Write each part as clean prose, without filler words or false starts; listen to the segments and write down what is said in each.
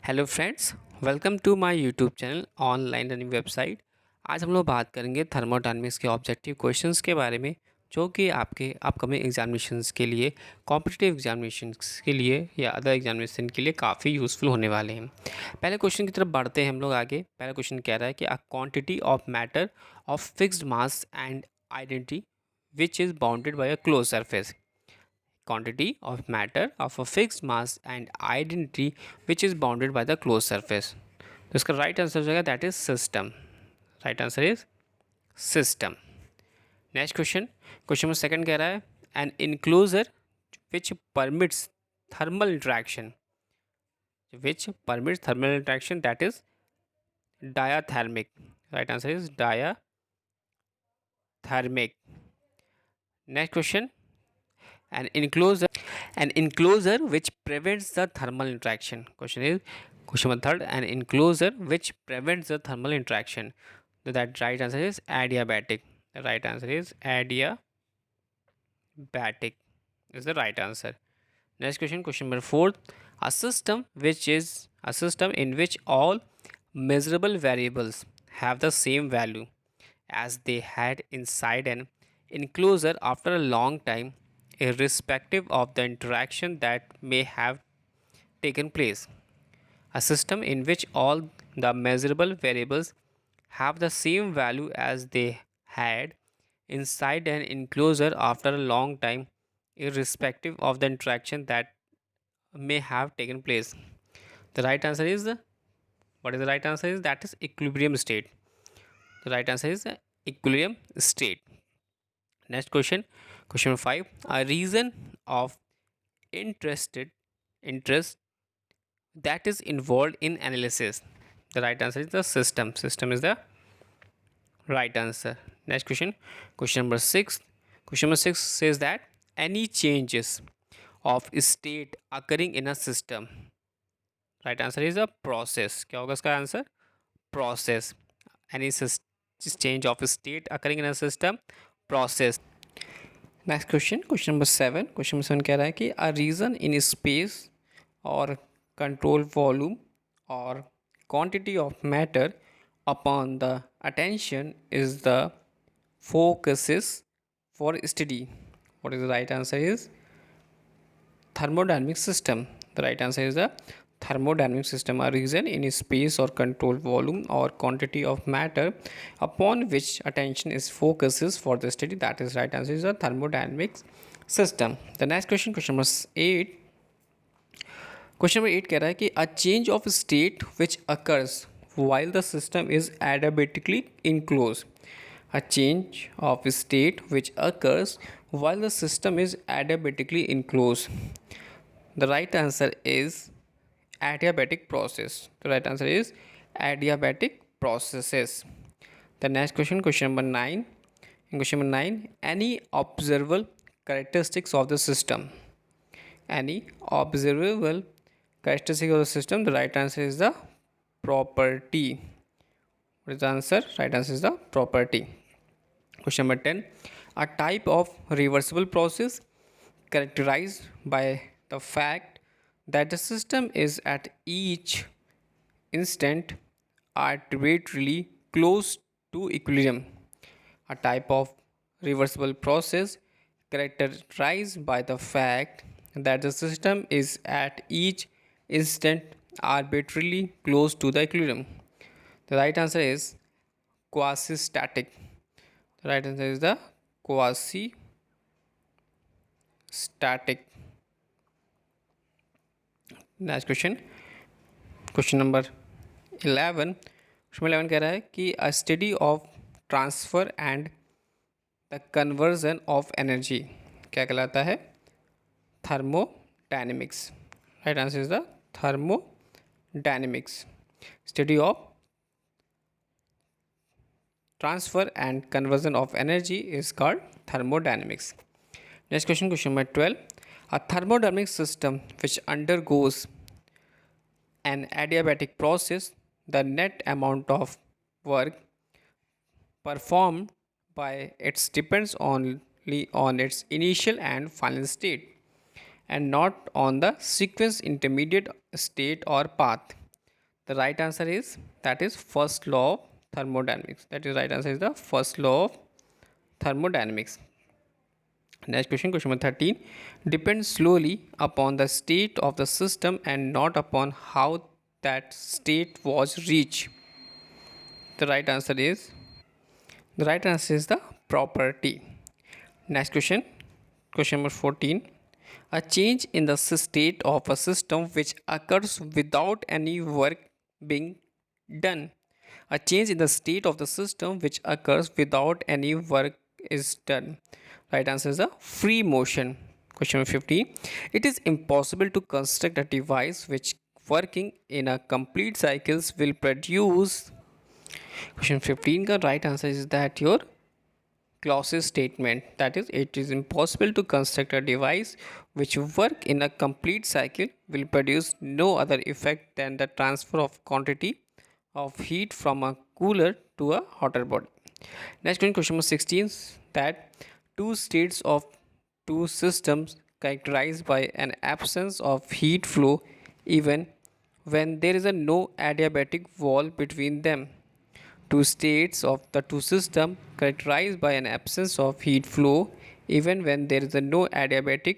Hello friends, welcome to my YouTube channel online learning website. आज हम लोग बात करेंगे थर्मोडायनामिक्स के ऑब्जेक्टिव क्वेश्चंस के बारे में, जो कि आपके अपकमिंग एग्जामिनेशंस के लिए, कॉम्पिटिटिव एग्जामिनेशंस के लिए या अदर एग्जामिनेशन के लिए काफ़ी यूज़फुल होने वाले हैं। पहले क्वेश्चन की तरफ बढ़ते हैं हम लोग आगे। पहला क्वेश्चन कह रहा है कि a quantity of matter of fixed mass and identity which is bounded by a close surface. Quantity of matter of a fixed mass and identity which is bounded by the closed surface. तो इसका right answer हो जाएगा that is system. Right answer is system. Next question, question number second कह रहा है an enclosure which permits thermal interaction, which permits thermal interaction that is diathermic. Right answer is diathermic. Next question, an enclosure an enclosure which prevents the thermal interaction. Question number third, an enclosure which prevents the thermal interaction. So that right answer is adiabatic. The right answer is adiabatic is the right answer. Next question, question number four, a system in which all measurable variables have the same value as they had inside an enclosure after a long time, irrespective of the interaction that may have taken place. A system in which all the measurable variables have the same value as they had inside an enclosure after a long time, irrespective of the interaction that may have taken place. The right answer is, what is the right answer is, that is equilibrium state. The right answer is equilibrium state. Next question, question number 5, a reason of interested interest that is involved in analysis. The right answer is the system. System is the right answer. Next question, question number 6. Question number 6 says that any changes of state occurring in a system. Right answer is a process. क्या होगा इसका answer? Process. Any change of state occurring in a system, process. Next question, question number 7। Question number 7 कह रहा है कि a reason in space और control volume और quantity of matter upon the attention is the focuses for study. What is the right answer is thermodynamic system. The right answer is the thermodynamic system, a region in space or control volume or quantity of matter upon which attention is focuses for the study. That is right answer is the thermodynamic system. The next question, question number 8. Question number 8 कह रहा है कि a change of state which occurs while the system is adiabatically enclosed. A change of state which occurs while the system is adiabatically enclosed. The right answer is adiabatic process. The right answer is adiabatic processes. The next question, question number 9. In question number 9, any observable characteristics of the system. Any observable characteristic of the system. The right answer is the property. What is the answer? Right answer is the property. Question number 10, a type of reversible process characterized by the fact that the system is at each instant arbitrarily close to equilibrium. A type of reversible process characterized by the fact that the system is at each instant arbitrarily close to the equilibrium. The right answer is quasi-static. The right answer is the quasi-static. Next question, question number 11। Question 11 कह रहा है कि अ study of transfer and the conversion of energy क्या कहलाता है? Thermodynamics. Right answer is the thermodynamics. Study of transfer and conversion of energy is called thermodynamics. Next question, question number 12. A thermodynamic system which undergoes an adiabatic process, the net amount of work performed by it depends only on its initial and final state and not on the sequence intermediate state or path. The right answer is that is first law of thermodynamics. That is right answer is the first law of thermodynamics. Next question, question number 13. Depends slowly upon the state of the system and not upon how that state was reached. The right answer is the property. Next question, question number 14. A change in the state of a system which occurs without any work being done. A change in the state of the system which occurs without any work is done. Right answer is a free motion. Question number 15. It is impossible to construct a device which working in a complete cycles will produce. Question 15 का right answer is that your clause's statement, that is it is impossible to construct a device which work in a complete cycle will produce no other effect than the transfer of quantity of heat from a cooler to a hotter body. Next one, question number 16, that two states of two systems characterized by an absence of heat flow even when there is a no adiabatic wall between them. Two states of the two system characterized by an absence of heat flow even when there is a no adiabatic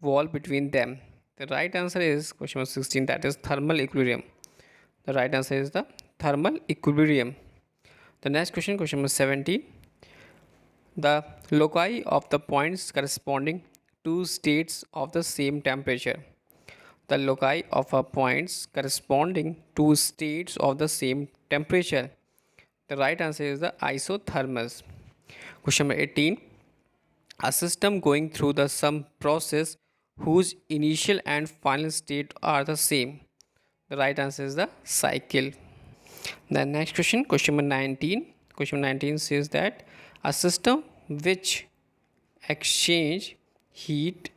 wall between them. The right answer is question number 16, that is thermal equilibrium. The right answer is the thermal equilibrium. The next question, question number 17. The loci of the points corresponding to states of the same temperature. The loci of a points corresponding to states of the same temperature. The right answer is the isotherms. Question number 18. A system going through the some process whose initial and final state are the same. The right answer is the cycle. The next question, question number 19. Question number 19 says that a system which exchange heat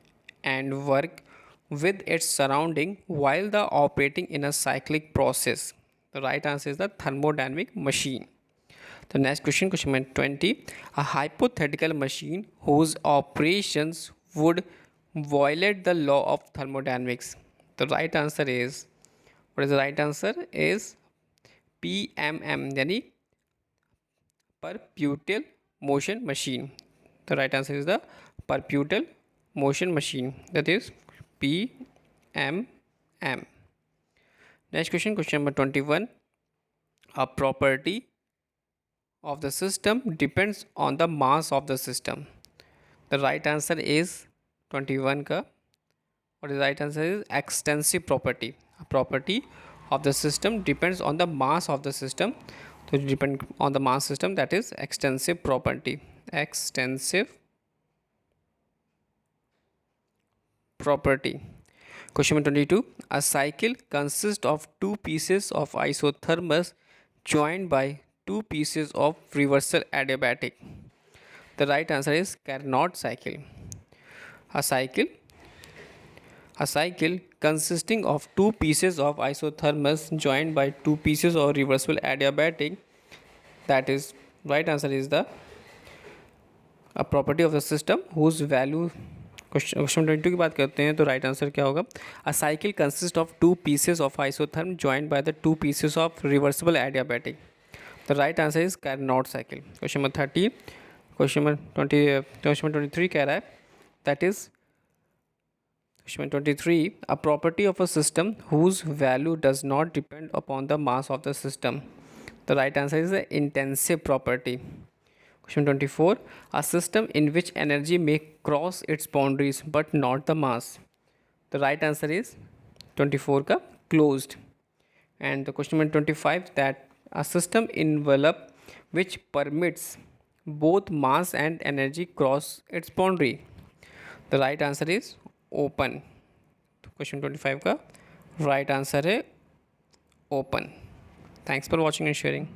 and work with its surrounding while the operating in a cyclic process. The right answer is the thermodynamic machine. The next question, question number 20. A hypothetical machine whose operations would violate the law of thermodynamics. The right answer is, what is the right answer is PMM, यानी perpetual motion machine. The right answer is the perpetual motion machine, that is PMM. Next question, question number 21. A property of the system depends on the mass of the system. The right answer is 21 का, what is the right answer is extensive property. A property of the system depends on the mass of the system. So it depends on the mass system, that is extensive property. Extensive property. Question number 22. A cycle consists of two pieces of isotherms joined by two pieces of reversal adiabatic. The right answer is Carnot cycle. A cycle consisting of two pieces of isotherms joined by two pieces of reversible adiabatic, that is right answer is the a property of the system whose value. Question 22 की बात करते हैं तो right answer क्या होगा? A cycle consist of two pieces of isotherm joined by the two pieces of reversible adiabatic. The right answer is Carnot cycle. Question number 30. Question number 23 कह रहा है, that is question number 23. A property of a system whose value does not depend upon the mass of the system. The right answer is the intensive property. Question 24. A system in which energy may cross its boundaries but not the mass. The right answer is 24 का closed. And the question number 25, that a system envelope which permits both mass and energy cross its boundary. The right answer is open. Question 25 का right answer है open. Thanks for watching and sharing.